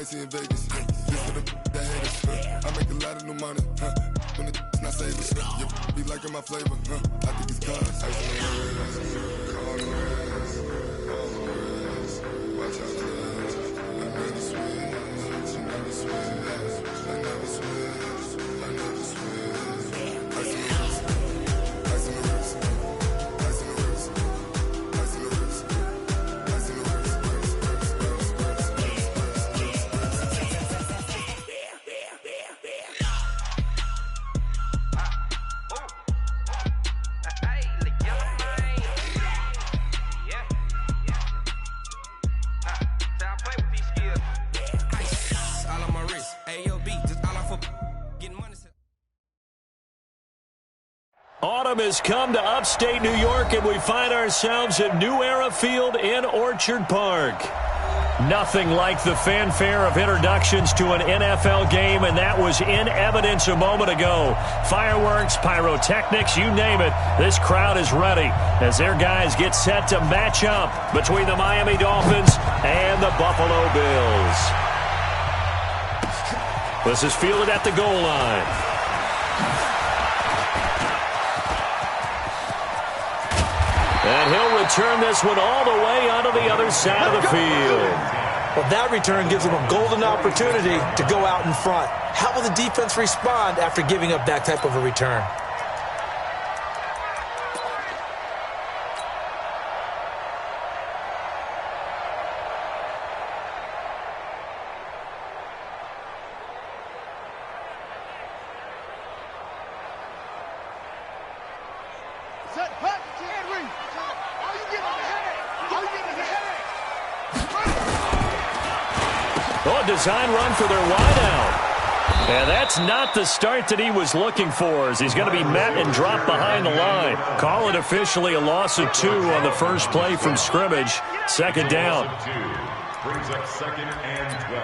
icy in Vegas. Just for the that haters. I make a lot of new money. When it's not savers. You be liking my flavor. I think it's cause. Ice in the wrist. Call the wrist. Watch out for this. I never switch. I never switch. I never switch. I never switch. Ice in the wrist. Ice in the wrist. Ice in the wrist. Ice in the wrist. Ice in the wrist. Autumn has come to upstate New York, and we find ourselves at New Era Field in Orchard Park. Nothing like the fanfare of introductions to an NFL game, and that was in evidence a moment ago. Fireworks, pyrotechnics, you name it. This crowd is ready as their guys get set to match up between the Miami Dolphins and the Buffalo Bills. This is fielded at the goal line. And he'll return this one all the way onto the other side of the field. Well, that return gives him a golden opportunity to go out in front. How will the defense respond after giving up that type of a return? Design run for their wideout. And that's not the start that he was looking for, as he's going to be met and dropped behind the line. Call it officially a loss of 2 on the first play from scrimmage. Second down. Brings up 2nd and 12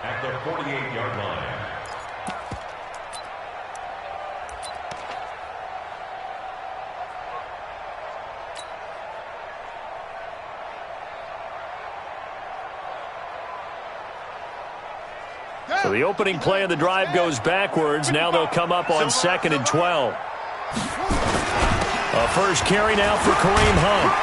at the 48-yard line. So the opening play of the drive goes backwards. Now they'll come up on 2nd and 12. A first carry now for Kareem Hunt,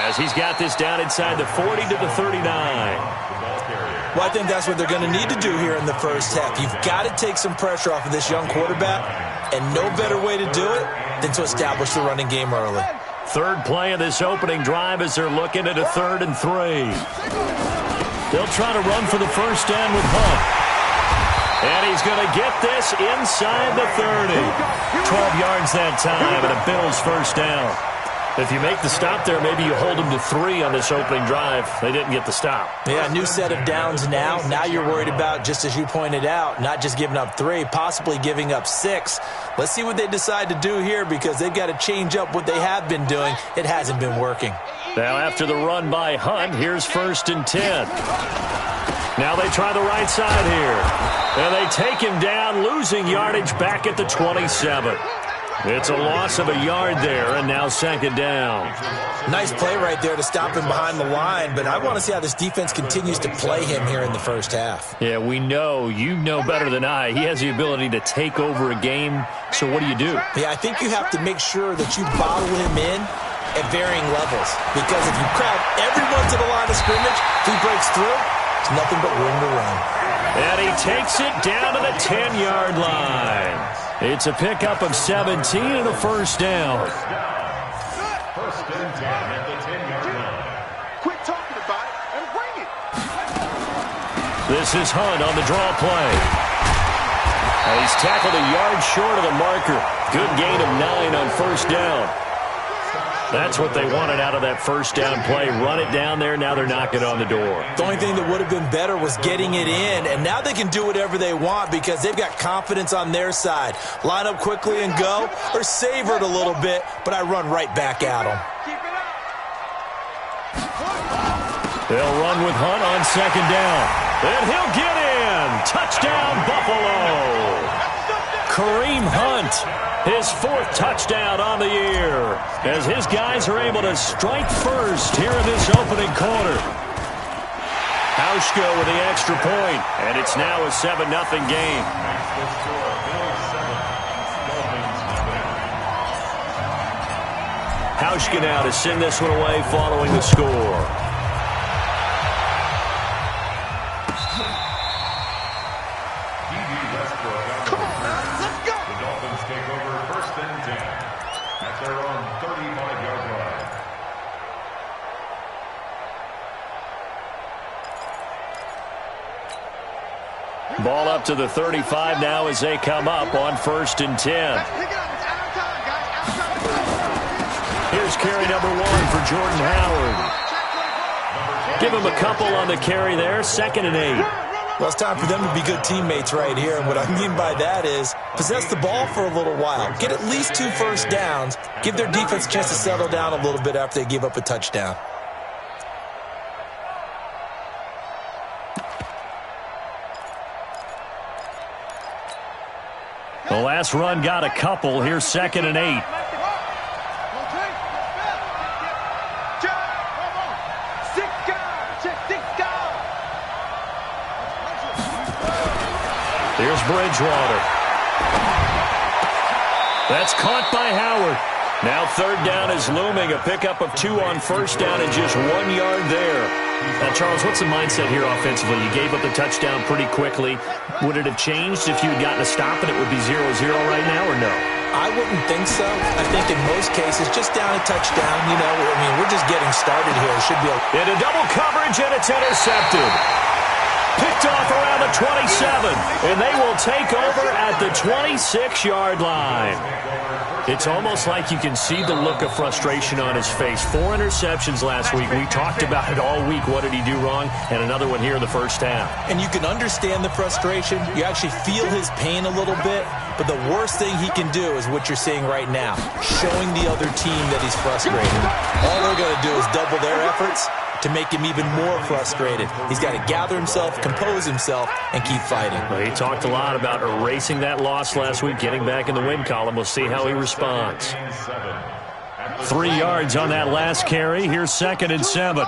as he's got this down inside the 40 to the 39. Well, I think that's what they're going to need to do here in the first half. You've got to take some pressure off of this young quarterback, and no better way to do it than to establish the running game early. Third play of this opening drive as they're looking at a 3rd and 3. They'll try to run for the first down with Hunt. And he's going to get this inside the 30. 12 yards that time, and a Bills first down. If you make the stop there, maybe you hold them to 3 on this opening drive. They didn't get the stop. Yeah, new set of downs now. Now you're worried about, just as you pointed out, not just giving up 3, possibly giving up 6. Let's see what they decide to do here, because they've got to change up what they have been doing. It hasn't been working. Now after the run by Hunt, here's 1st and 10. Now they try the right side here. And they take him down, losing yardage back at the 27. It's a loss of a yard there, and now 2nd down. Nice play right there to stop him behind the line, but I want to see how this defense continues to play him here in the first half. Yeah, we know. You know better than I. He has the ability to take over a game, so what do you do? Yeah, I think you have to make sure that you bottle him in at varying levels, because if you crowd everyone to the line of scrimmage, if he breaks through, it's nothing but room to run. And he takes it down to the 10-yard line. It's a pickup of 17 and a first down. 1st and 10 at the 10-yard line. Quit talking about it and bring it. This is Hunt on the draw play. And he's tackled a yard short of the marker. Good gain of 9 on first down. That's what they wanted out of that first down play. Run it down there. Now they're knocking on the door. The only thing that would have been better was getting it in, and now they can do whatever they want because they've got confidence on their side. Line up quickly and go, or savor it a little bit, but I run right back at them. They'll run with Hunt on 2nd down. And he'll get in. Touchdown, Buffalo. Kareem Hunt, his 4th touchdown on the year, as his guys are able to strike first here in this opening quarter. Hauschka with the extra point, and it's now a 7-0 game. Hauschka now to send this one away following the score. Come on, man. Let's go. The Dolphins take over 1st and 10 at their own 35-yard line. Ball up to the 35 now as they come up on 1st and 10. Let's pick it up. It's our time, guys. Our time. Here's carry number 1 for Jordan Howard. Give him a couple on the carry there, 2nd and 8. Well, it's time for them to be good teammates right here. And what I mean by that is possess the ball for a little while. Get at least 2 first downs. Give their defense a chance to settle down a little bit after they give up a touchdown. The last run got a couple. Here's 2nd and 8. Here's Bridgewater. That's caught by Howard. Now 3rd down is looming. A pickup of 2 on 1st down and just 1 yard there. Now, Charles, what's the mindset here offensively? You gave up the touchdown pretty quickly. Would it have changed if you had gotten a stop and it would be 0-0 right now, or no? I wouldn't think so. I think in most cases, just down a touchdown, you know, I mean, we're just getting started here. It should be into double coverage, and it's intercepted. Picked off around the 27, and they will take over at the 26-yard line. It's almost like you can see the look of frustration on his face. 4 interceptions last week. We talked about it all week. What did he do wrong? And another one here in the first half. And you can understand the frustration. You actually feel his pain a little bit. But the worst thing he can do is what you're seeing right now, showing the other team that he's frustrated. All they're going to do is double their efforts to make him even more frustrated. He's got to gather himself, compose himself, and keep fighting. Well, he talked a lot about erasing that loss last week, getting back in the win column. We'll see how he responds. 3 yards on that last carry. Here's 2nd and 7.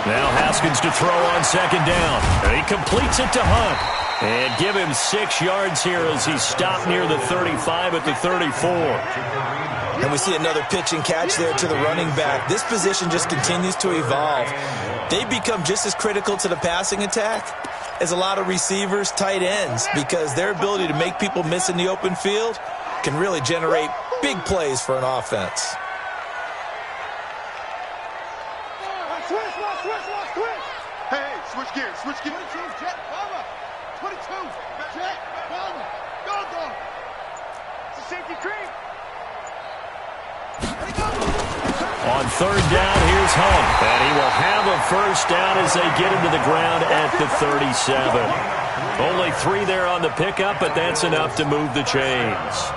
Now Haskins to throw on 2nd down. And he completes it to Hunt. And give him 6 yards here as he's stopped near the 35 at the 34. And we see another pitch and catch there to the running back. This position just continues to evolve. They become just as critical to the passing attack as a lot of receivers, tight ends, because their ability to make people miss in the open field can really generate big plays for an offense. Hey, switch gears, switch gears. 22, jet, bomber, go. It's a safety creep. On 3rd down, here's Hunt. And he will have a first down as they get him to the ground at the 37. Only 3 there on the pickup, but that's enough to move the chains.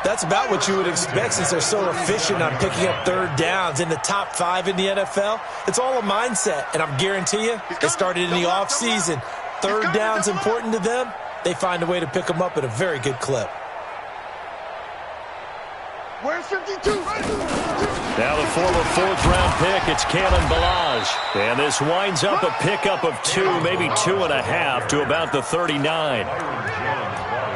That's about what you would expect since they're so efficient on picking up 3rd downs. In the top 5 in the NFL, it's all a mindset. And I'm guarantee you, it started in the offseason. 3rd down's important to them. They find a way to pick them up at a very good clip. Where's 52? Now the former 4th-round pick, it's Kalen Ballage. And this winds up a pickup of 2, maybe 2.5 to about the 39.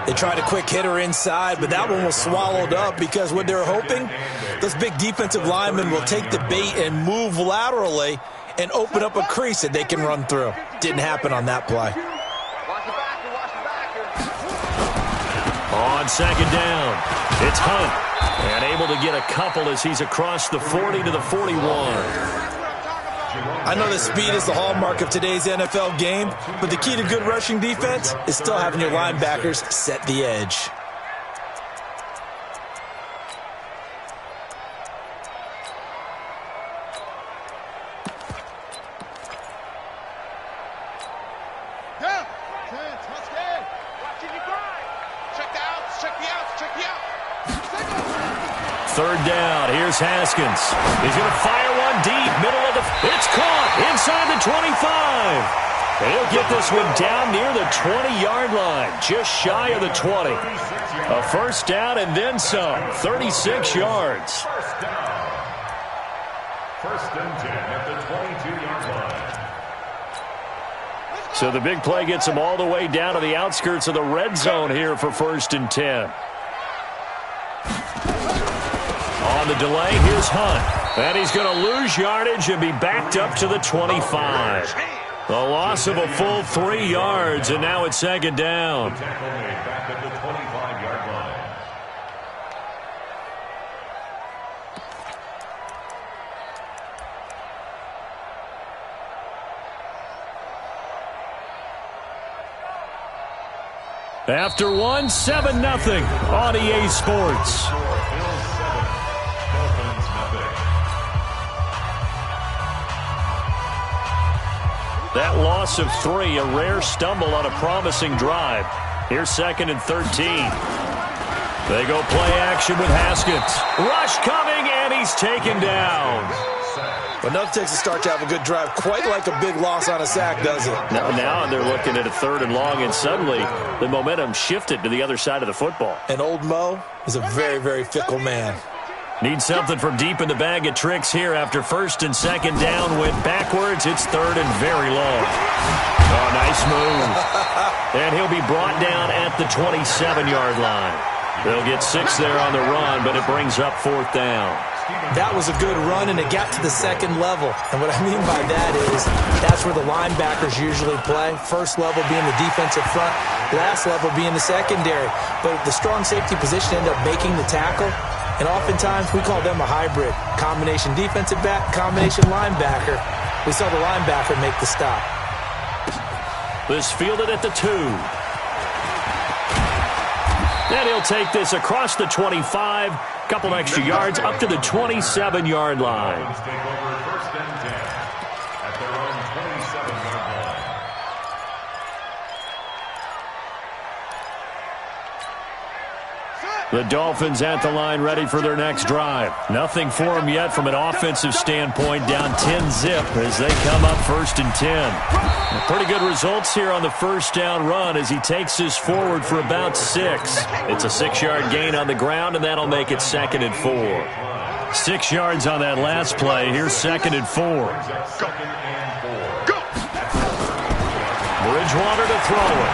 They tried a quick hitter inside, but that one was swallowed up because what they're hoping, those big defensive linemen will take the bait and move laterally and open up a crease that they can run through. Didn't happen on that play. On 2nd down, it's Hunt. And able to get a couple as he's across the 40 to the 41. I know that speed is the hallmark of today's NFL game, but the key to good rushing defense is still having your linebackers set the edge. Third down, here's Haskins. He's going to fire one deep, middle of the... It's caught inside the 25. And he'll get this one down near the 20-yard line, just shy of the 20. A first down and then some, 36 yards. First and 10 at the 22-yard line. So the big play gets them all the way down to the outskirts of the red zone here for first and 10. On the delay, here's Hunt. And he's going to lose yardage and be backed up to the 25. A loss of a full 3 yards, and now it's second down. The tackle made back at the 25-yard line. After one, 7-0 on EA Sports. That loss of 3, a rare stumble on a promising drive. Here's second and 13. They go play action with Haskins. Rush coming, and he's taken down. Enough takes a start to have a good drive. Quite like a big loss on a sack, does it? Now they're looking at a 3rd and long, and suddenly the momentum shifted to the other side of the football. And old Mo is a very, very fickle man. Need something from deep in the bag of tricks here after first and second down. Went backwards. It's 3rd and very long. Oh, nice move. And he'll be brought down at the 27-yard line. They'll get 6 there on the run, but it brings up 4th down. That was a good run, and it got to the second level. And what I mean by that is that's where the linebackers usually play. First level being the defensive front, last level being the secondary. But the strong safety position ended up making the tackle. And oftentimes we call them a hybrid. Combination defensive back, combination linebacker. We saw the linebacker make the stop. This fielded at the 2. Then he'll take this across the 25. Couple extra yards up to the 27-yard line. Take over first and 10 at their own 27-yard line. The Dolphins at the line ready for their next drive. Nothing for them yet from an offensive standpoint. Down 10-zip as they come up first and 10. Pretty good results here on the first down run as he takes this forward for about 6. It's a 6-yard gain on the ground, and that'll make it 2nd and 4. 6 yards on that last play. Here's 2nd and 4. Bridgewater to throw it.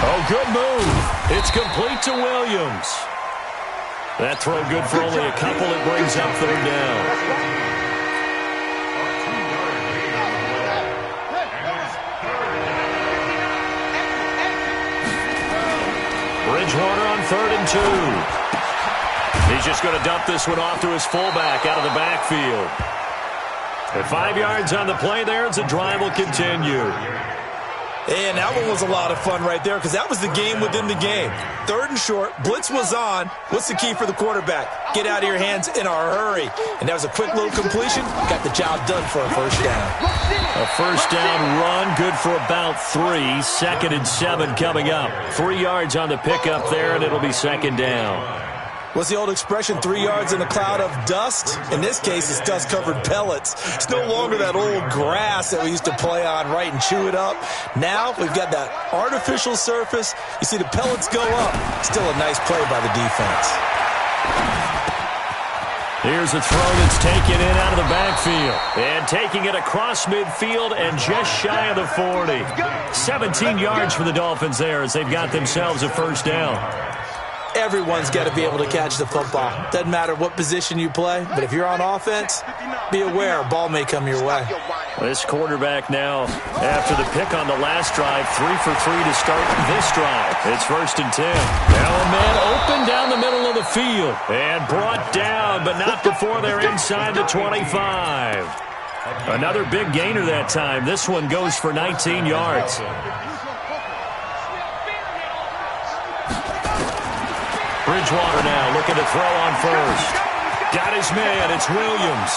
Oh, good move. It's complete to Williams. That throw good for only a couple. It brings up 3rd down. Bridgewater on 3rd and 2. He's just going to dump this one off to his fullback out of the backfield. At 5 yards on the play there as the drive will continue. And that one was a lot of fun right there because that was the game within the game. 3rd and short, blitz was on. What's the key for the quarterback? Get out of your hands in a hurry. And that was a quick little completion. Got the job done for a first down. A first down run, good for about 3. 2nd and 7 coming up. 3 yards on the pickup there, and it'll be 2nd down. What's the old expression, 3 yards in a cloud of dust? In this case, it's dust-covered pellets. It's no longer that old grass that we used to play on, right, and chew it up. Now we've got that artificial surface. You see the pellets go up. Still a nice play by the defense. Here's a throw that's taken in out of the backfield. And taking it across midfield and just shy of the 40. 17 yards for the Dolphins there as they've got themselves a first down. Everyone's got to be able to catch the football. Doesn't matter what position you play, but if you're on offense, be aware a ball may come your way. This quarterback now, after the pick on the last drive, 3 for 3 to start this drive. It's 1st and 10. Now a man open down the middle of the field and brought down, but not before they're inside the 25. Another big gainer that time. This one goes for 19 yards. Bridgewater now looking to throw on first. Got his man. It's Williams.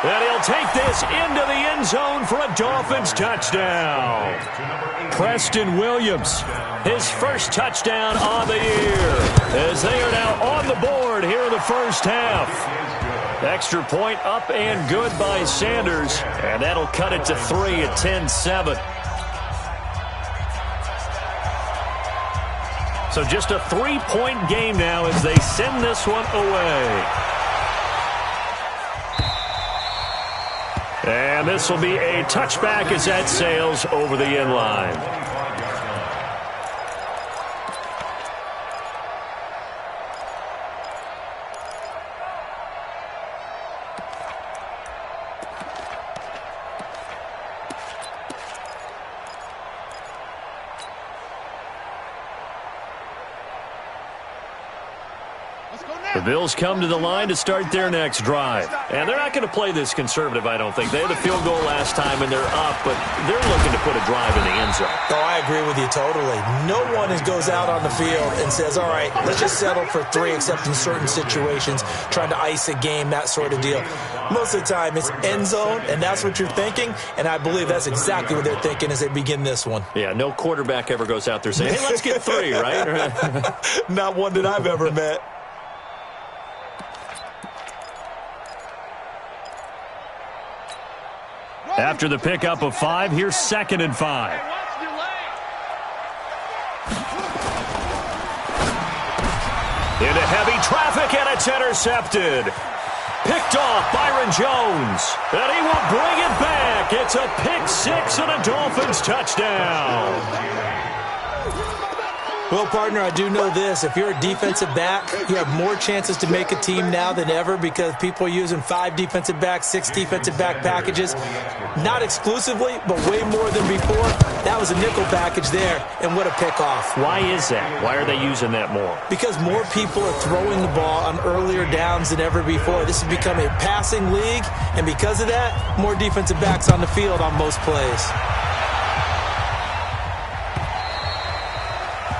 And he'll take this into the end zone for a Dolphins touchdown. Preston Williams, his first touchdown on the year, as they are now on the board here in the first half. Extra point up and good by Sanders, and that'll cut it to 3 at 10-7. So just a 3-point game now as they send this one away. And this will be a touchback as that sails over the end line. The Bills come to the line to start their next drive. And they're not going to play this conservative, I don't think. They had a field goal last time, and they're up, but they're looking to put a drive in the end zone. Oh, I agree with you totally. No one goes out on the field and says, all right, let's just settle for 3, except in certain situations, trying to ice a game, that sort of deal. Most of the time, it's end zone, and that's what you're thinking, and I believe that's exactly what they're thinking as they begin this one. Yeah, no quarterback ever goes out there saying, hey, let's get 3, right? Not one that I've ever met. After the pickup of 5, here's 2nd and 5. Into heavy traffic, and it's intercepted. Picked off Byron Jones, and he will bring it back. It's a pick 6 and a Dolphins touchdown. Well, partner, I do know this. If you're a defensive back, you have more chances to make a team now than ever because people are using 5 defensive backs, 6 defensive back packages. Not exclusively, but way more than before. That was a nickel package there, and what a pickoff. Why is that? Why are they using that more? Because more people are throwing the ball on earlier downs than ever before. This has become a passing league, and because of that, more defensive backs on the field on most plays.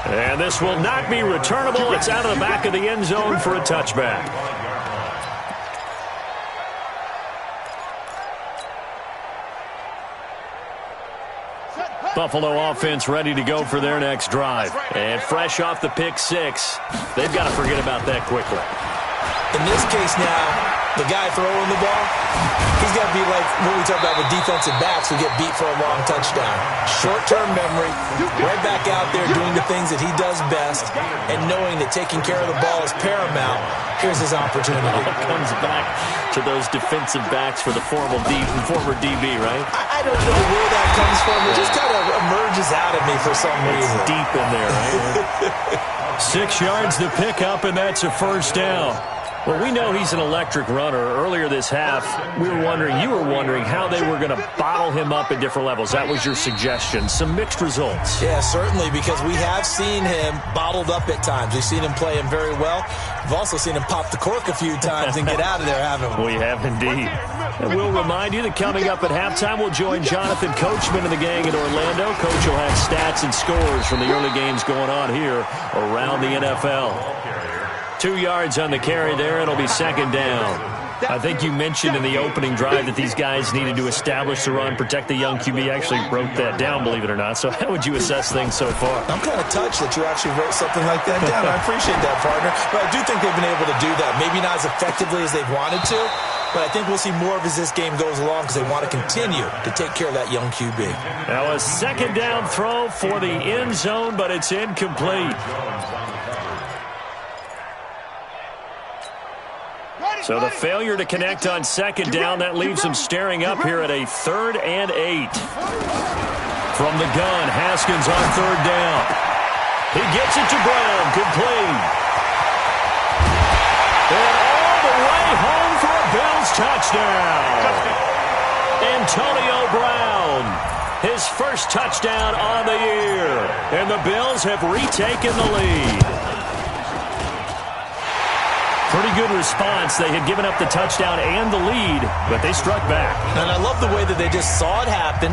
And this will not be returnable. It's out of the back of the end zone for a touchback. Buffalo offense ready to go for their next drive. And fresh off the pick 6, they've got to forget about that quickly. In this case now, the guy throwing the ball, he's got to be like what we talk about with defensive backs who get beat for a long touchdown. Short-term memory, right back out there doing the things that he does best, and knowing that taking care of the ball is paramount. Here's his opportunity. It comes back to those defensive backs for the former DB, right? I don't know where that comes from. It just kind of emerges out of me for some reason. It's deep in there, right? 6 yards to pick up, and that's a first down. Well, we know he's an electric runner. Earlier this half, you were wondering how they were going to bottle him up at different levels. That was your suggestion. Some mixed results. Yeah, certainly, because we have seen him bottled up at times. We've seen him play him very well. We've also seen him pop the cork a few times and get out of there, haven't we? We have indeed. And we'll remind you that coming up at halftime, we'll join Jonathan Coachman and the gang in Orlando. Coach will have stats and scores from the early games going on here around the NFL. 2 yards on the carry there. It'll be 2nd down. I think you mentioned in the opening drive that these guys needed to establish the run, protect the young QB. Actually wrote that down, believe it or not. So how would you assess things so far? I'm kind of touched that you actually wrote something like that down. I appreciate that, partner. But I do think they've been able to do that. Maybe not as effectively as they've wanted to, but I think we'll see more of as this game goes along because they want to continue to take care of that young QB. Now a 2nd down throw for the end zone, but it's incomplete. So the failure to connect on 2nd down, that leaves them staring up here at a 3rd and 8. From the gun, Haskins on 3rd down. He gets it to Brown, complete. And all the way home for a Bills touchdown. Antonio Brown, his first touchdown on the year. And the Bills have retaken the lead. Pretty good response. They had given up the touchdown and the lead, but they struck back. And I love the way that they just saw it happen,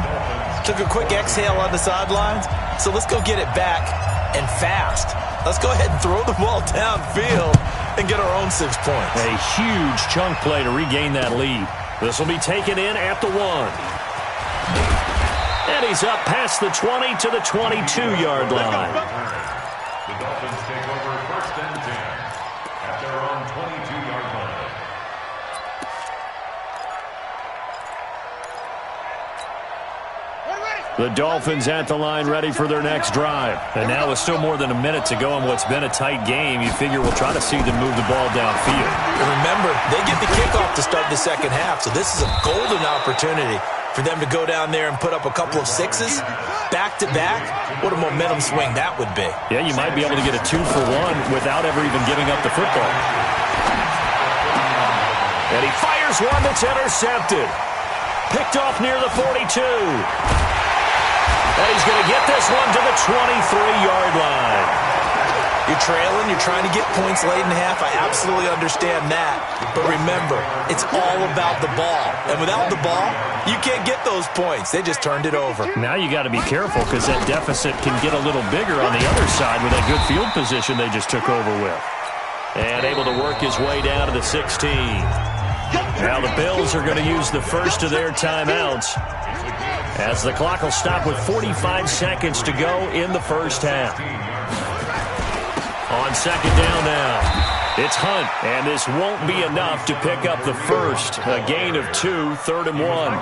took a quick exhale on the sidelines. So let's go get it back, and fast. Let's go ahead and throw the ball downfield and get our own 6 points. A huge chunk play to regain that lead. This will be taken in at the 1. And he's up past the 20 to the 22-yard line. The Dolphins take over 1st and 10. At their own 22-yard line. The Dolphins at the line ready for their next drive. And now with still more than a minute to go in what's been a tight game, you figure we'll try to see them move the ball downfield. And remember, they get the kickoff to start the second half, so this is a golden opportunity for them to go down there and put up a couple of sixes back-to-back. What a momentum swing that would be. Yeah, you might be able to get a 2-for-1 without ever even giving up the football. And he fires one that's intercepted. Picked off near the 42. And he's going to get this one to the 23-yard line. You're trailing, you're trying to get points late in the half. I absolutely understand that. But remember, it's all about the ball. And without the ball, you can't get those points. They just turned it over. Now you got to be careful because that deficit can get a little bigger on the other side with that good field position they just took over with. And able to work his way down to the 16. Now the Bills are going to use the first of their timeouts, as the clock will stop with 45 seconds to go in the first half. On second down now, it's Hunt, and this won't be enough to pick up the first. A gain of 2, 3rd and 1. On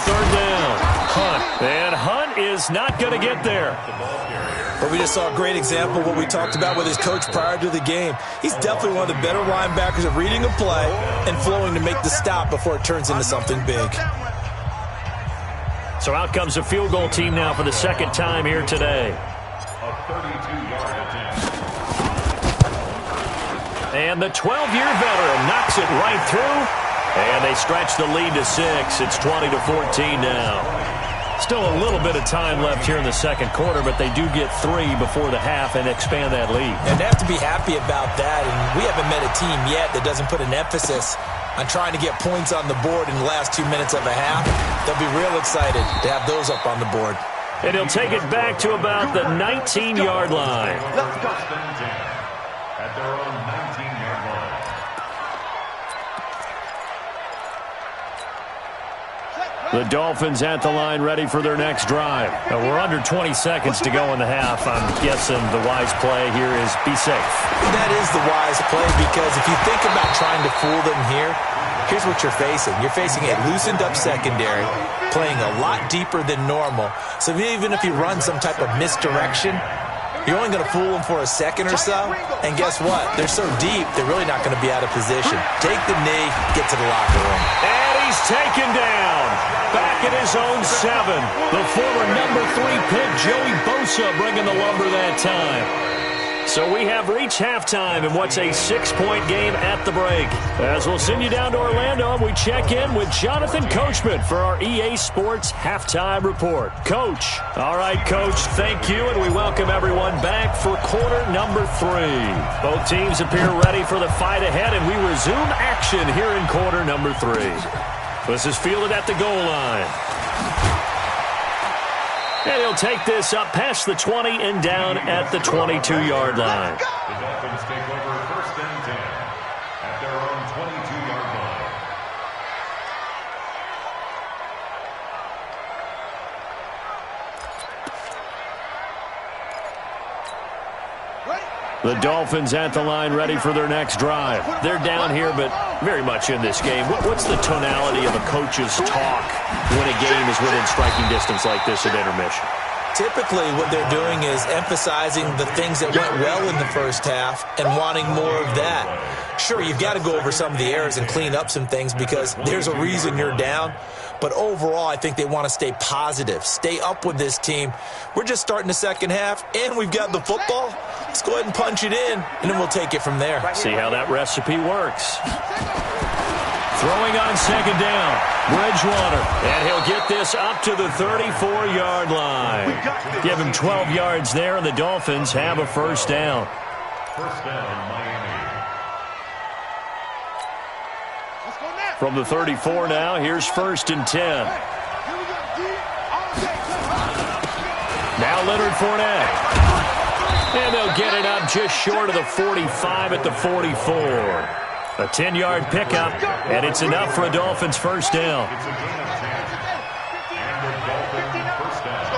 third down, Hunt, and Hunt is not going to get there. But we just saw a great example of what we talked about with his coach prior to the game. He's definitely one of the better linebackers at reading a play and flowing to make the stop before it turns into something big. So out comes a field goal team now for the second time here today. A 32-yard attempt. And the 12-year veteran knocks it right through. And they stretch the lead to 6. It's 20-14 now. Still a little bit of time left here in the second quarter, but they do get 3 before the half and expand that lead. And they have to be happy about that. And we haven't met a team yet that doesn't put an emphasis on trying to get points on the board in the last 2 minutes of a half. They'll be real excited to have those up on the board. And he'll take it back to about the 19-yard line. First and 10 at their own 19-yard line. The Dolphins at the line ready for their next drive. Now we're under 20 seconds to go in the half. I'm guessing the wise play here is be safe. That is the wise play, because if you think about trying to fool them here, here's what you're facing. You're facing a loosened-up secondary, playing a lot deeper than normal. So even if you run some type of misdirection, you're only going to fool them for a second or so. And guess what? They're so deep, they're really not going to be out of position. Take the knee, get to the locker room. And he's taken down. Back at his own 7. The former number 3 pick, Joey Bosa, bringing the lumber that time. So we have reached halftime in what's a 6-point game at the break. As we'll send you down to Orlando, and we check in with Jonathan Coachman for our EA Sports Halftime Report. Coach. All right, Coach, thank you, and we welcome everyone back for quarter number 3. Both teams appear ready for the fight ahead, and we resume action here in quarter number 3. This is fielded at the goal line. And he'll take this up past the 20 and down at the 22-yard line. The Dolphins take over first and 10 at their own 22-yard line. The Dolphins at the line ready for their next drive. They're down here, but very much in this game. What's the tonality of a coach's talk when a game is within striking distance like this at intermission? Typically, what they're doing is emphasizing the things that went well in the first half and wanting more of that. Sure, you've got to go over some of the errors and clean up some things because there's a reason you're down. But overall, I think they want to stay positive, stay up with this team. We're just starting the second half, and we've got the football. Let's go ahead and punch it in, and then we'll take it from there. See how that recipe works. Throwing on second down, Bridgewater, and he'll get this up to the 34-yard line. Give him 12 yards there, and the Dolphins have a first down. First down, Miami. From the 34 now, here's first and 10. Now Leonard Fournette. And they'll get it up just short of the 45 at the 44. A 10-yard pickup, and it's enough for a Dolphins first down. It's a gain of 10. And the Dolphins first down.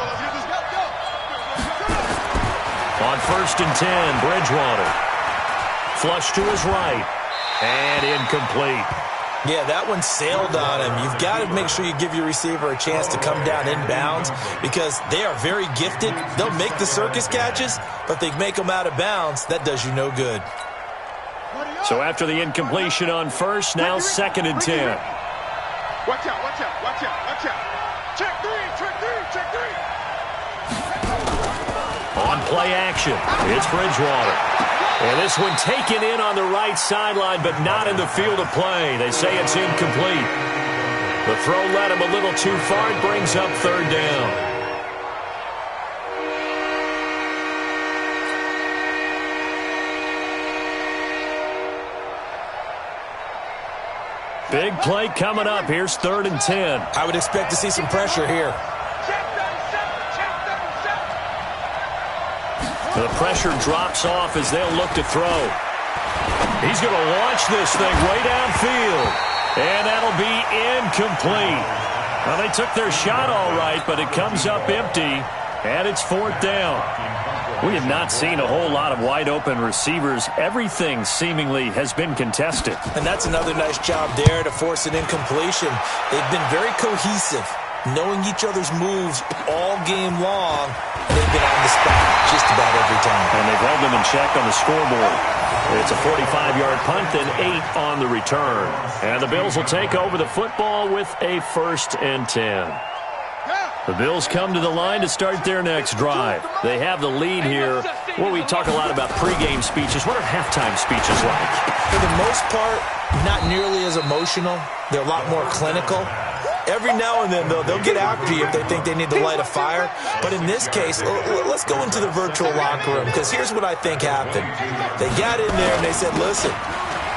On first and 10, Bridgewater. Flush to his right. And incomplete. Yeah, that one sailed on him. You've got to make sure you give your receiver a chance to come down inbounds because they are very gifted. They'll make the circus catches, but they make them out of bounds. That does you no good. So after the incompletion on first, now 2nd and 10. Watch out, watch out, watch out, watch out. Check three, check three, check three. On play action, it's Bridgewater. And this one taken in on the right sideline, but not in the field of play. They say it's incomplete. The throw led him a little too far. It brings up 3rd down. Big play coming up. Here's 3rd and 10. I would expect to see some pressure here. The pressure drops off as they'll look to throw. He's going to launch this thing way downfield. And that'll be incomplete. Well, they took their shot all right, but it comes up empty. And it's 4th down. We have not seen a whole lot of wide-open receivers. Everything seemingly has been contested. And that's another nice job there to force an incompletion. They've been very cohesive, knowing each other's moves all game long. They've been on the spot just about every time. And they've held them in check on the scoreboard. It's a 45-yard punt and 8 on the return. And the Bills will take over the football with a 1st and 10. The Bills come to the line to start their next drive. They have the lead here. Well, we talk a lot about pregame speeches. What are halftime speeches like? For the most part, not nearly as emotional. They're a lot more clinical. Every now and then, though, they'll get after you if they think they need to light a fire. But in this case, let's go into the virtual locker room, because here's what I think happened. They got in there and they said, listen,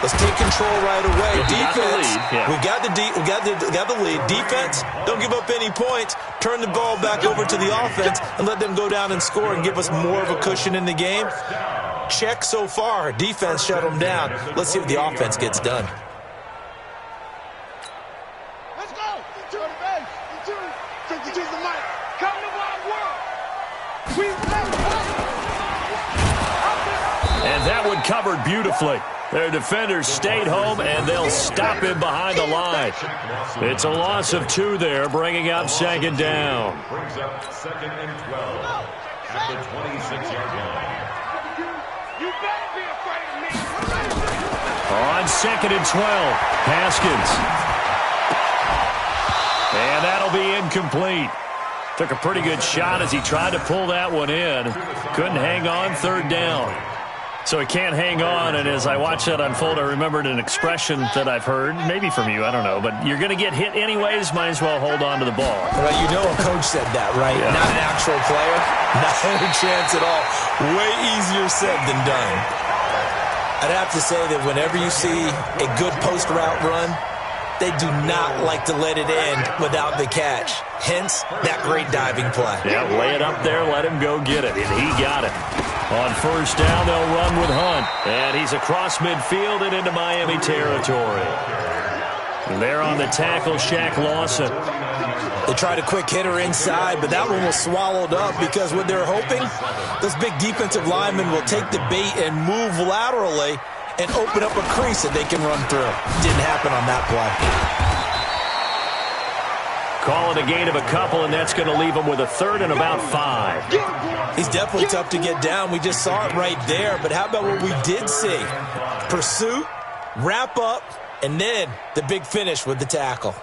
let's take control right away. Defense, we got the lead. Defense, don't give up any points. Turn the ball back over to the offense and let them go down and score and give us more of a cushion in the game. Check so far. Defense shut them down. Let's see what the offense gets done. Let's go. To the base. Take the mic. Come to wide world. And that one covered beautifully. Their defenders stayed home, and they'll stop him behind the line. It's a loss of 2 there, bringing up 2nd down. Brings up 2nd and 12 at the 26-yard line. You better be afraid of me. On 2nd and 12, Haskins. And that'll be incomplete. Took a pretty good shot as he tried to pull that one in. Couldn't hang on, 3rd down. So he can't hang on, and as I watched that unfold, I remembered an expression that I've heard, maybe from you, I don't know, but you're going to get hit anyways, might as well hold on to the ball. Well, you know a coach said that, right? Yeah. Not an actual player. Not a chance at all. Way easier said than done. I'd have to say that whenever you see a good post route run, they do not like to let it end without the catch. Hence, that great diving play. Yeah, lay it up there, let him go get it, and he got it. On 1st down, they'll run with Hunt. And he's across midfield and into Miami territory. And there on the tackle, Shaq Lawson. They tried a quick hitter inside, but that one was swallowed up because what they're hoping, those big defensive linemen will take the bait and move laterally and open up a crease that they can run through. Didn't happen on that play. Call it a gain of a couple, and that's going to leave him with a 3rd and about 5. He's definitely tough to get down. We just saw it right there. But how about what we did see? Pursuit, wrap up, and then the big finish with the tackle.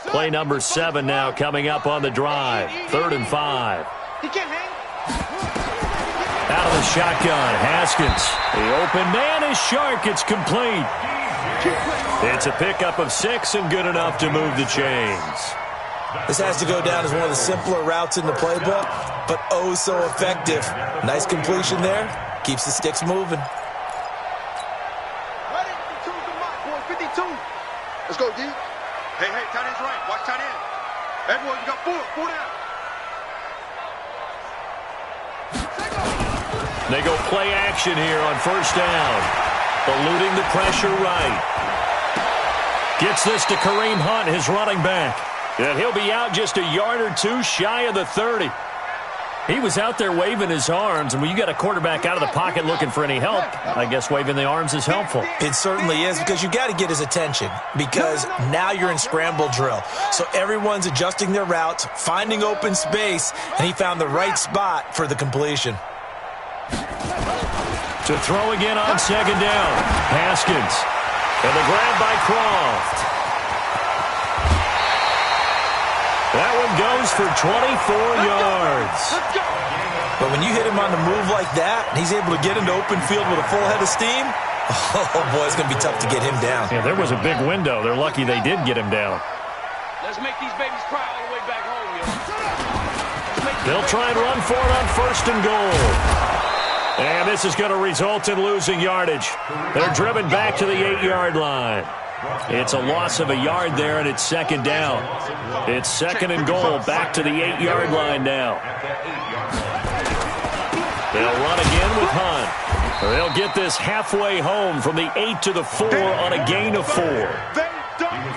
Play number 7 now coming up on the drive. 3rd and 5. He can't hang. Out of the shotgun, Haskins. The open man is Shark. It's complete. It's a pickup of 6 and good enough to move the chains. This has to go down as one of the simpler routes in the playbook, but oh so effective. Nice completion there. Keeps the sticks moving. Ready? 52's the mark, boy. 52. Let's go, D. Hey, tight end's right. Watch tight end. Everyone, you got 4. 4 down. They go play action here on 1st down. Eluding the pressure right. Gets this to Kareem Hunt, his running back. And he'll be out just a yard or 2 shy of the 30. He was out there waving his arms, and when you got a quarterback out of the pocket looking for any help, I guess waving the arms is helpful. It certainly is, because you got to get his attention, because now you're in scramble drill. So everyone's adjusting their routes, finding open space, and he found the right spot for the completion. To throw again on second down. Haskins. And the grab by Croft. That one goes for 24 yards. But when you hit him on the move like that, and he's able to get into open field with a full head of steam, oh, boy, it's going to be tough to get him down. Yeah, there was a big window. They're lucky they did get him down. Let's make these babies cry all the way back home, yo. They'll try and run for it on 1st and goal. And this is going to result in losing yardage. They're driven back to the 8-yard line. It's a loss of a yard there, and it's second down. It's 2nd and goal, back to the 8-yard line now. They'll run again with Hunt. They'll get this halfway home from the 8 to the 4 on a gain of 4.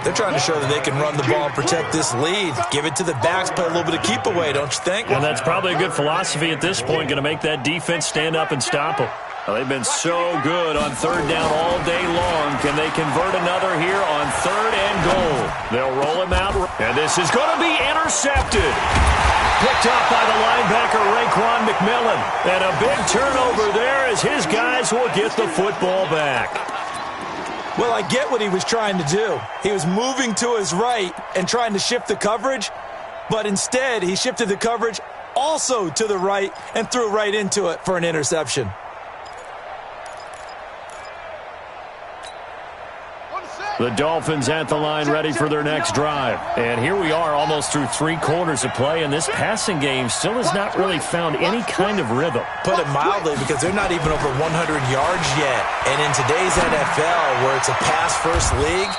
They're trying to show that they can run the ball and protect this lead. Give it to the backs, play a little bit of keep away, don't you think? And that's probably a good philosophy at this point, going to make that defense stand up and stop them. Well, they've been so good on 3rd down all day long. Can they convert another here on 3rd and goal? They'll roll him out, and this is going to be intercepted. Picked up by the linebacker, Raekwon McMillan. And a big turnover there as his guys will get the football back. Well, I get what he was trying to do. He was moving to his right and trying to shift the coverage, but instead he shifted the coverage also to the right and threw right into it for an interception. The Dolphins at the line ready for their next drive. And here we are almost through 3 quarters of play, and this passing game still has not really found any kind of rhythm. Put it mildly, because they're not even over 100 yards yet. And in today's NFL, where it's a pass-first league,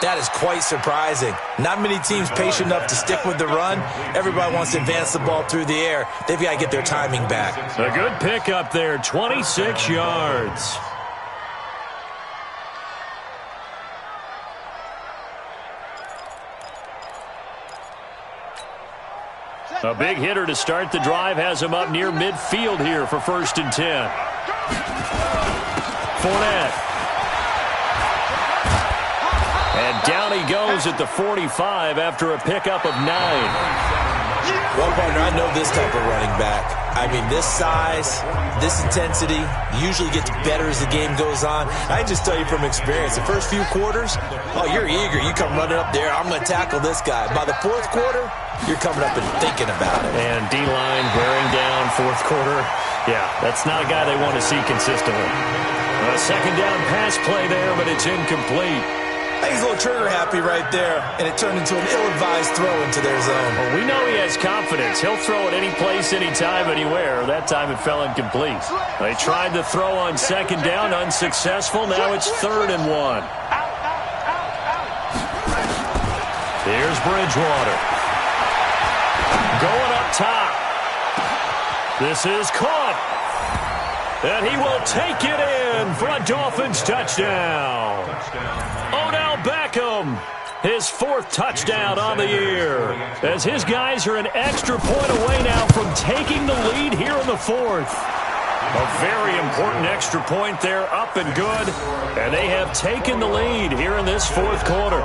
that is quite surprising. Not many teams patient enough to stick with the run. Everybody wants to advance the ball through the air. They've got to get their timing back. A good pickup there, 26 yards. A big hitter to start the drive has him up near midfield here for 1st and 10. Fournette. And down he goes at the 45 after a pickup of 9. Well, partner, I know this type of running back. I mean, this size, this intensity usually gets better as the game goes on. I can just tell you from experience, the first few quarters, oh, you're eager. You come running up there, I'm going to tackle this guy. By the 4th quarter, you're coming up and thinking about it. And D-line wearing down 4th quarter. Yeah, that's not a guy they want to see consistently. A 2nd down pass play there, but it's incomplete. I think he's a little trigger happy right there, and it turned into an ill-advised throw into their zone. Well, we know he has confidence. He'll throw it any place, anytime, anywhere. That time it fell incomplete. They tried to throw on 2nd down, unsuccessful. Now it's 3rd and 1. Here's Bridgewater. Going up top. This is caught. And he will take it in for a Dolphins touchdown. Odell Beckham, his 4th touchdown on the year, as his guys are an extra point away now from taking the lead here in the 4th. A very important extra point there, up and good, and they have taken the lead here in this 4th quarter.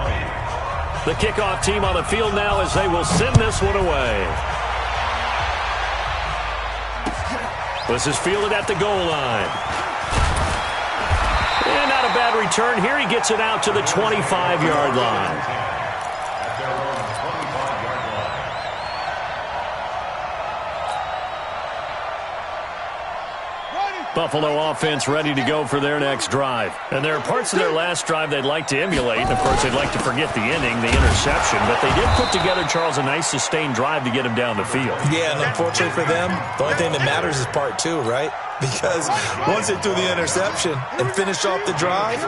The kickoff team on the field now as they will send this one away. This is fielded at the goal line. And not a bad return here. He gets it out to the 25-yard line. Buffalo offense ready to go for their next drive. And there are parts of their last drive they'd like to emulate. And, of course, they'd like to forget the ending, the interception. But they did put together, Charles, a nice sustained drive to get him down the field. Yeah, and unfortunately for them, the only thing that matters is part 2, right? Because once they threw the interception and finished off the drive,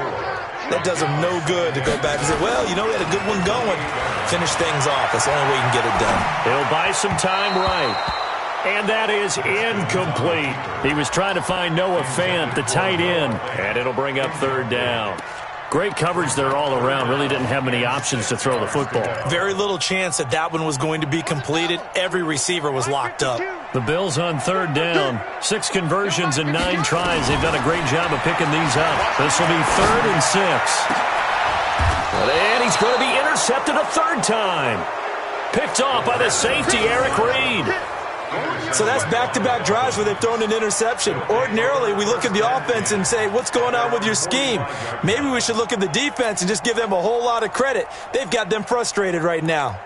that does them no good to go back and say, well, you know, we had a good one going. Finish things off. That's the only way you can get it done. He'll buy some time right. And that is incomplete. He was trying to find Noah Fant, the tight end, and it'll bring up 3rd down. Great coverage there all around. Really didn't have many options to throw the football. Very little chance that that one was going to be completed. Every receiver was locked up. The Bills on third down. 6 conversions and 9 tries. They've done a great job of picking these up. This will be 3rd and 6. And he's going to be intercepted a 3rd time. Picked off by the safety, Eric Reed. So that's back-to-back drives where they've thrown an interception. Ordinarily, we look at the offense and say, what's going on with your scheme? Maybe we should look at the defense and just give them a whole lot of credit. They've got them frustrated right now.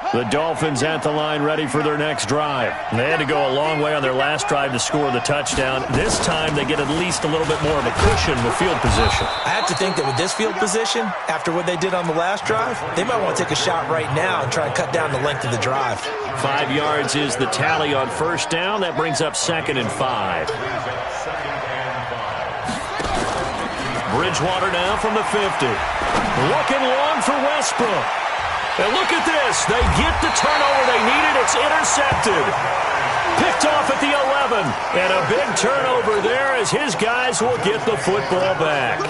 The Dolphins at the line ready for their next drive. They had to go a long way on their last drive to score the touchdown. This time they get at least a little bit more of a cushion with field position. I have to think that with this field position, after what they did on the last drive, they might want to take a shot right now and try and cut down the length of the drive. 5 yards is the tally on first down. That brings up 2nd and 5. Bridgewater now from the 50. Looking long for Westbrook. And look at this. They get the turnover they needed. It's intercepted. Picked off at the 11. And a big turnover there as his guys will get the football back.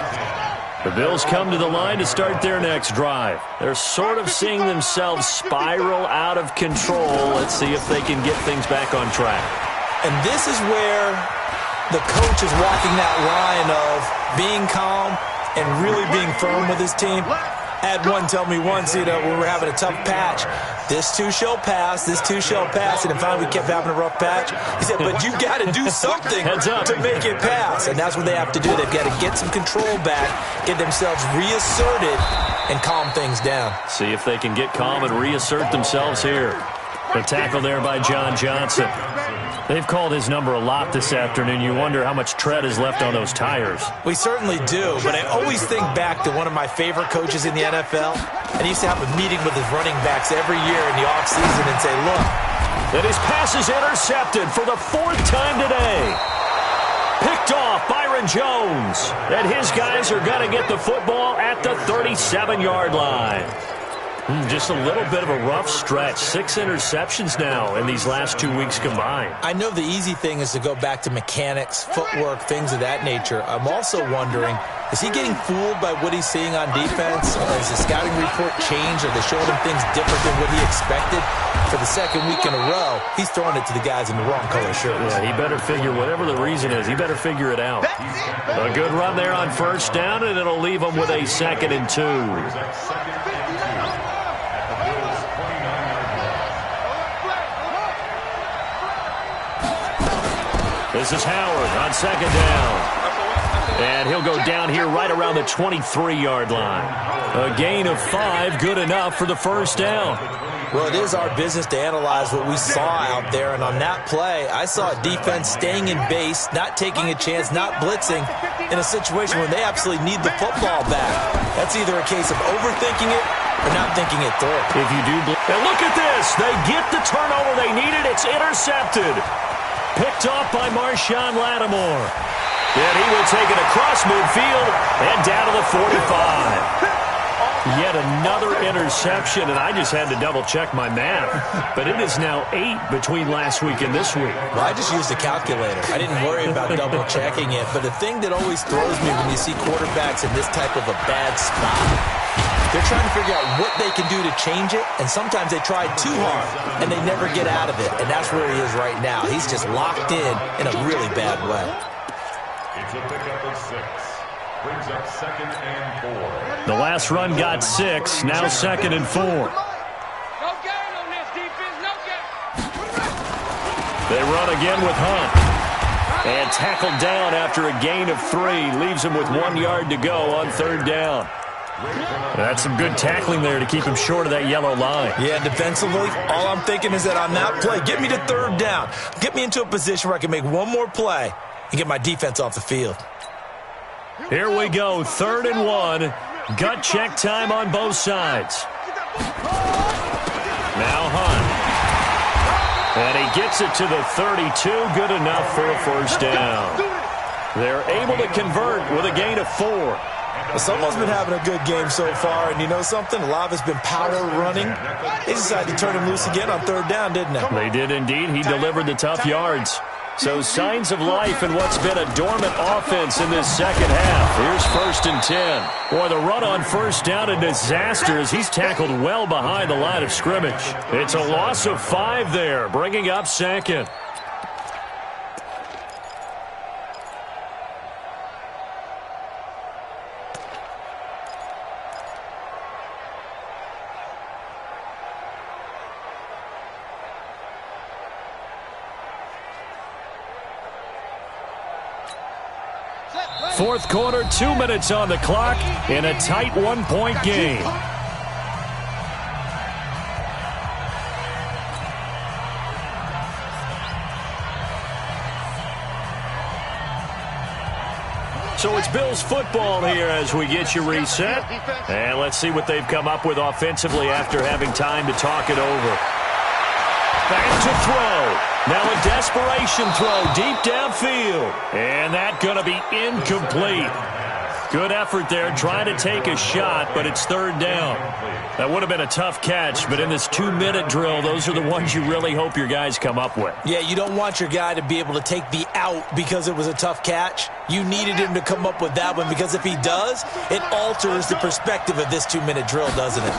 The Bills come to the line to start their next drive. They're sort of seeing themselves spiral out of control. Let's see if they can get things back on track. And this is where the coach is walking that line of being calm and really being firm with his team. I had one tell me once, when we were having a tough patch, this too shall pass, this too shall pass, and then finally we kept having a rough patch. He said, but you got to do something to make it pass, and that's what they have to do. They've got to get some control back, get themselves reasserted, and calm things down. See if they can get calm and reassert themselves here. The tackle there by John Johnson. They've called his number a lot this afternoon. You wonder how much tread is left on those tires. We certainly do, but I always think back to one of my favorite coaches in the NFL, and he used to have a meeting with his running backs every year in the offseason and say, look. And his pass is intercepted for the 4th time today. Picked off Byron Jones. And his guys are going to get the football at the 37-yard line. Just a little bit of a rough stretch. 6 interceptions now in these last 2 weeks combined. I know the easy thing is to go back to mechanics, footwork, things of that nature. I'm also wondering, is he getting fooled by what he's seeing on defense? Has the scouting report changed? Are they showing him things different than what he expected? For the 2nd week in a row, he's throwing it to the guys in the wrong color shirts. Yeah, he better figure, whatever the reason is, he better figure it out. A good run there on first down, and it'll leave him with a 2nd and 2. This is Howard on 2nd down. And he'll go down here right around the 23-yard line. A gain of 5, good enough for the first down. Well, it is our business to analyze what we saw out there, and on that play, I saw a defense staying in base, not taking a chance, not blitzing, in a situation where they absolutely need the football back. That's either a case of overthinking it or not thinking it through. If you do, and look at this. They get the turnover they needed. It's intercepted. Picked off by Marshawn Lattimore. And he will take it across midfield and down to the 45. Yet another interception, and I just had to double-check my math. But it is now 8 between last week and this week. Well, I just used a calculator. I didn't worry about double-checking it. But the thing that always throws me when you see quarterbacks in this type of a bad spot, they're trying to figure out what they can do to change it, and sometimes they try too hard, and they never get out of it. And that's where he is right now. He's just locked in a really bad way. It's a pickup of 6. Brings up 2nd and 4. The last run got 6, now 2nd and 4. No gain on this defense, no gain. They run again with Hunt. And tackled down after a gain of 3. Leaves him with 1 yard to go on 3rd down. That's some good tackling there to keep him short of that yellow line. Yeah, defensively, all I'm thinking is that on that play, get me to 3rd down. Get me into a position where I can make one more play and get my defense off the field. Here we go, 3rd and 1. Gut check time on both sides. Now Hunt. And he gets it to the 32. Good enough for a first down. They're able to convert with a gain of 4. Well, someone's been having a good game so far, and you know something? A lot of it's been power running. They decided to turn him loose again on third down, didn't they? They did indeed. He delivered the tough yards. So signs of life in what's been a dormant offense in this second half. Here's 1st and 10. Boy, the run on first down, a disaster as he's tackled well behind the line of scrimmage. It's a loss of 5 there, bringing up 2nd. Fourth quarter, 2 minutes on the clock in a tight 1-point game. So it's Bills football here as we get you reset. And let's see what they've come up with offensively after having time to talk it over. Back to throw. Now a desperation throw deep downfield. And that going to be incomplete. Good effort there, trying to take a shot, but it's third down. That would have been a tough catch, but in this 2-minute drill, those are the ones you really hope your guys come up with. Yeah, you don't want your guy to be able to take the out because it was a tough catch. You needed him to come up with that one because if he does, it alters the perspective of this 2-minute drill, doesn't it?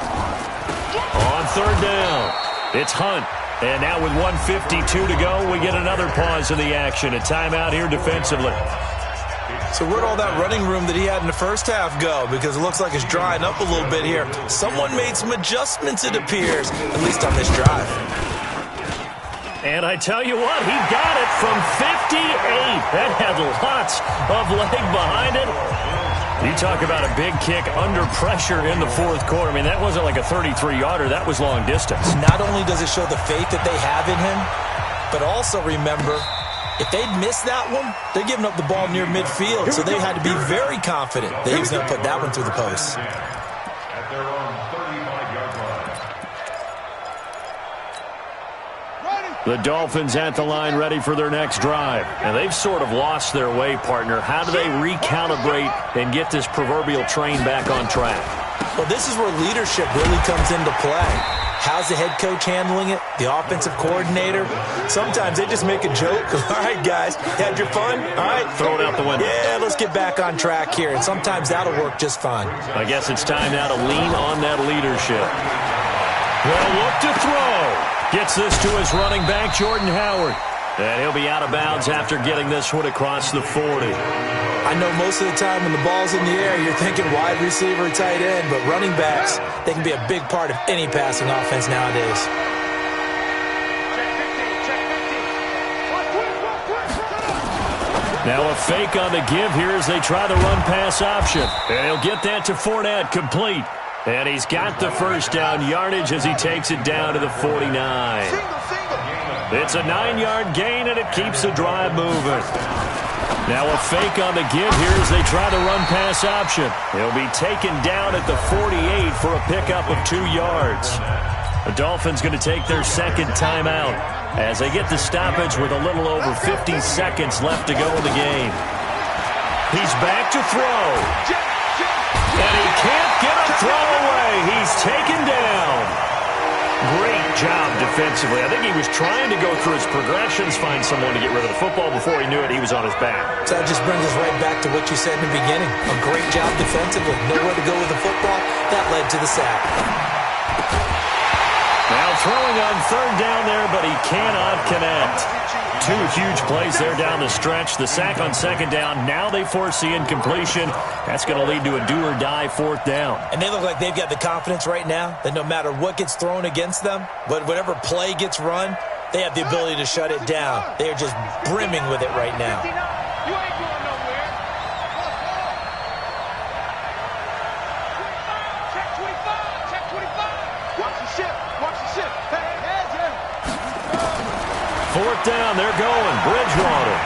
On third down, it's Hunt. And now with 1:52 to go, we get another pause in the action. A timeout here defensively. So where'd all that running room that he had in the first half go? Because it looks like it's drying up a little bit here. Someone made some adjustments, it appears, at least on this drive. And I tell you what, he got it from 58. That had lots of leg behind it. You talk about a big kick under pressure in the fourth quarter. I mean, that wasn't like a 33-yarder. That was long distance. Not only does it show the faith that they have in him, but also remember, if they'd missed that one, they're giving up the ball near midfield, so they had to be very confident that he was going to put that one through the post. At their own 35-yard line. The Dolphins at the line ready for their next drive. And they've sort of lost their way, partner. How do they recalibrate and get this proverbial train back on track? Well, this is where leadership really comes into play. How's the head coach handling it? The offensive coordinator? Sometimes they just make a joke. All right, guys, had your fun? All right. Throw it out the window. Yeah, let's get back on track here. And sometimes that'll work just fine. I guess it's time now to lean on that leadership. Well, look to throw. Gets this to his running back, Jordan Howard. And he'll be out of bounds after getting this one across the 40. I know most of the time when the ball's in the air, you're thinking wide receiver, tight end, but running backs, they can be a big part of any passing offense nowadays. Now a fake on the give here as they try the run-pass option. And he'll get that to Fournette, complete. And he's got the first down yardage as he takes it down to the 49. It's a 9-yard gain, and it keeps the drive moving. Now a fake on the give here as they try the run-pass option. He'll be taken down at the 48 for a pickup of 2 yards. The Dolphins going to take their second timeout as they get the stoppage with a little over 50 seconds left to go in the game. He's back to throw. And he can't get a throw away. He's taken down. Great job defensively. I think he was trying to go through his progressions, find someone to get rid of the football. Before he knew it, he was on his back. So that just brings us right back to what you said in the beginning. A great job defensively. Nowhere to go with the football. That led to the sack. Now throwing on third down there, but he cannot connect. 2 huge plays there down the stretch. The sack on second down. Now they force the incompletion. That's going to lead to a do-or-die fourth down. And they look like they've got the confidence right now that no matter what gets thrown against them, but whatever play gets run, they have the ability to shut it down. They are just brimming with it right now. You ain't going nowhere. Check 25. Check 25. Watch the ship. Watch the ship. Hey, Fourth down, they're going. Bridgewater.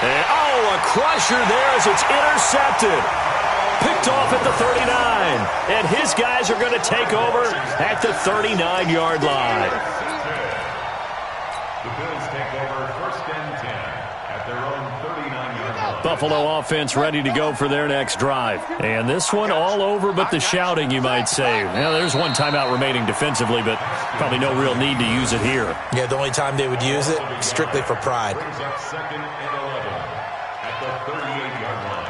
And, a crusher there as it's intercepted. Picked off at the 39. And his guys are going to take over at the 39-yard line. The Bills take over 1st and 10 at their own 39-yard line. Buffalo offense ready to go for their next drive. And this one all over but the shouting, you might say. Well, there's one timeout remaining defensively, but probably no real need to use it here. Yeah, the only time they would use it, strictly for pride. Brings up 2nd and 11 at the 38-yard line.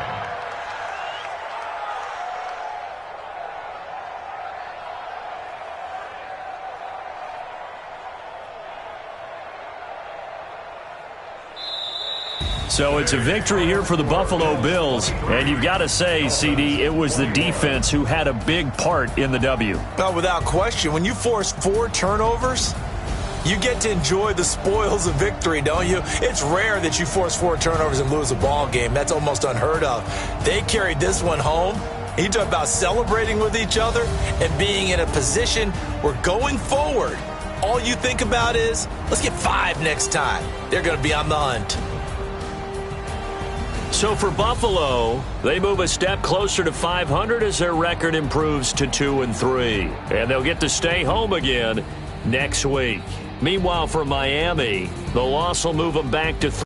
So it's a victory here for the Buffalo Bills. And you've got to say, CD, it was the defense who had a big part in the W. Well, without question, when you force 4 turnovers, you get to enjoy the spoils of victory, don't you? It's rare that you force 4 turnovers and lose a ball game. That's almost unheard of. They carried this one home. You talk about celebrating with each other and being in a position where going forward, all you think about is, let's get 5 next time. They're going to be on the hunt. So for Buffalo, they move a step closer to 500 as their record improves to 2-3. And they'll get to stay home again next week. Meanwhile, for Miami, the loss will move them back to 3.